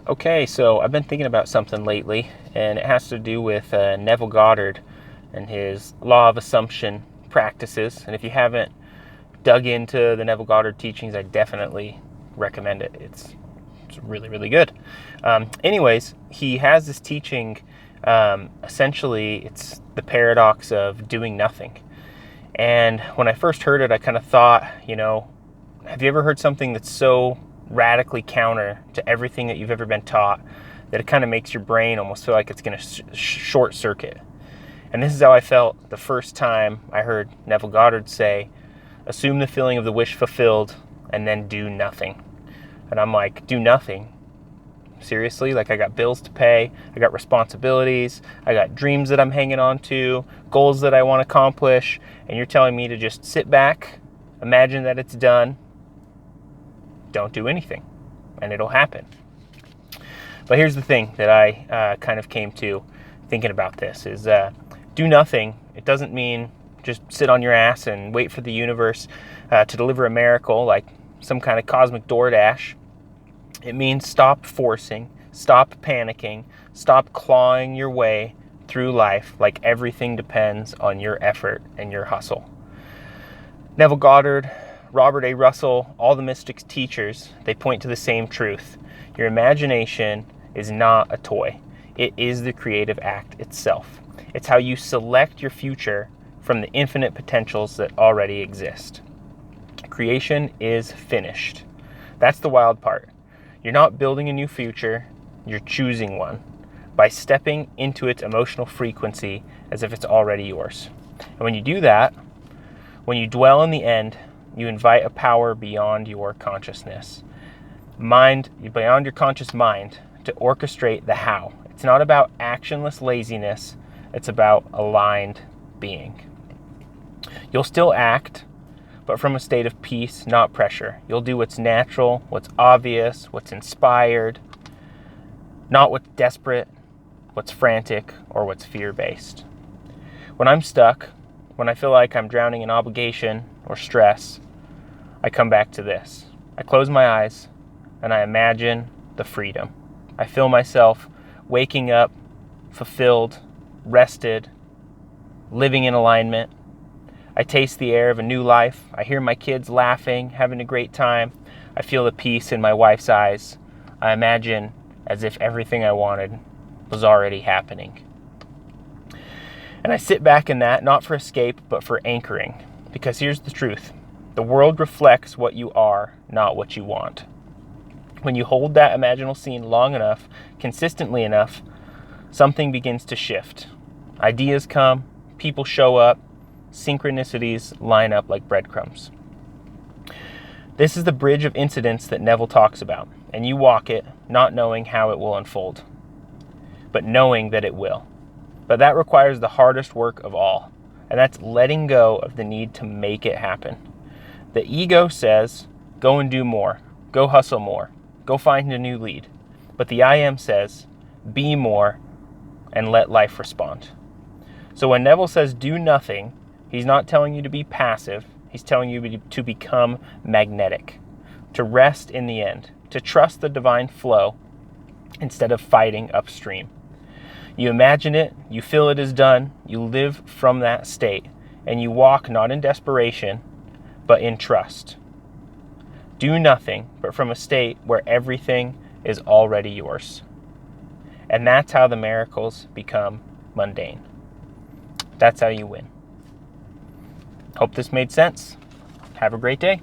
Okay, so I've been thinking about something lately, and it has to do with Neville Goddard and his law of assumption practices. And if you haven't dug into the Neville Goddard teachings, I definitely recommend it. It's really, really good. Anyways, he has this teaching. Essentially, it's the paradox of doing nothing. And when I first heard it, I kind of thought, have you ever heard something that's so radically counter to everything that you've ever been taught that it kind of makes your brain almost feel like it's going to short circuit? And this is how I felt the first time I heard Neville Goddard say, assume the feeling of the wish fulfilled and then do nothing. And I'm like, do nothing? Seriously? Like, I got bills to pay, I got responsibilities, I got dreams that I'm hanging on to, goals that I want to accomplish, and you're telling me to just sit back, imagine that it's done, don't do anything, and it'll happen. But here's the thing that I kind of came to thinking about this is do nothing. It doesn't mean just sit on your ass and wait for the universe to deliver a miracle like some kind of cosmic DoorDash. It means stop forcing, stop panicking, stop clawing your way through life like everything depends on your effort and your hustle. Neville Goddard, Robert A. Russell, all the mystics teachers, they point to the same truth. Your imagination is not a toy. It is the creative act itself. It's how you select your future from the infinite potentials that already exist. Creation is finished. That's the wild part. You're not building a new future, you're choosing one by stepping into its emotional frequency as if it's already yours. And when you do that, when you dwell in the end, you invite a power beyond your consciousness. Beyond your conscious mind to orchestrate the how. It's not about actionless laziness, it's about aligned being. You'll still act, but from a state of peace, not pressure. You'll do what's natural, what's obvious, what's inspired, not what's desperate, what's frantic, or what's fear-based. When I'm stuck, when I feel like I'm drowning in obligation or stress, I come back to this. I close my eyes and I imagine the freedom. I feel myself waking up, fulfilled, rested, living in alignment. I taste the air of a new life. I hear my kids laughing, having a great time. I feel the peace in my wife's eyes. I imagine as if everything I wanted was already happening. And I sit back in that, not for escape, but for anchoring. Because here's the truth. The world reflects what you are, not what you want. When you hold that imaginal scene long enough, consistently enough, something begins to shift. Ideas come, people show up, synchronicities line up like breadcrumbs. This is the bridge of incidents that Neville talks about, and you walk it not knowing how it will unfold, but knowing that it will. But that requires the hardest work of all, and that's letting go of the need to make it happen. The ego says, go and do more, go hustle more, go find a new lead. But the I am says, be more and let life respond. So when Neville says do nothing, he's not telling you to be passive. He's telling you to become magnetic, to rest in the end, to trust the divine flow instead of fighting upstream. You imagine it, you feel it is done, you live from that state, and you walk not in desperation, but in trust. Do nothing, but from a state where everything is already yours. And that's how the miracles become mundane. That's how you win. Hope this made sense. Have a great day.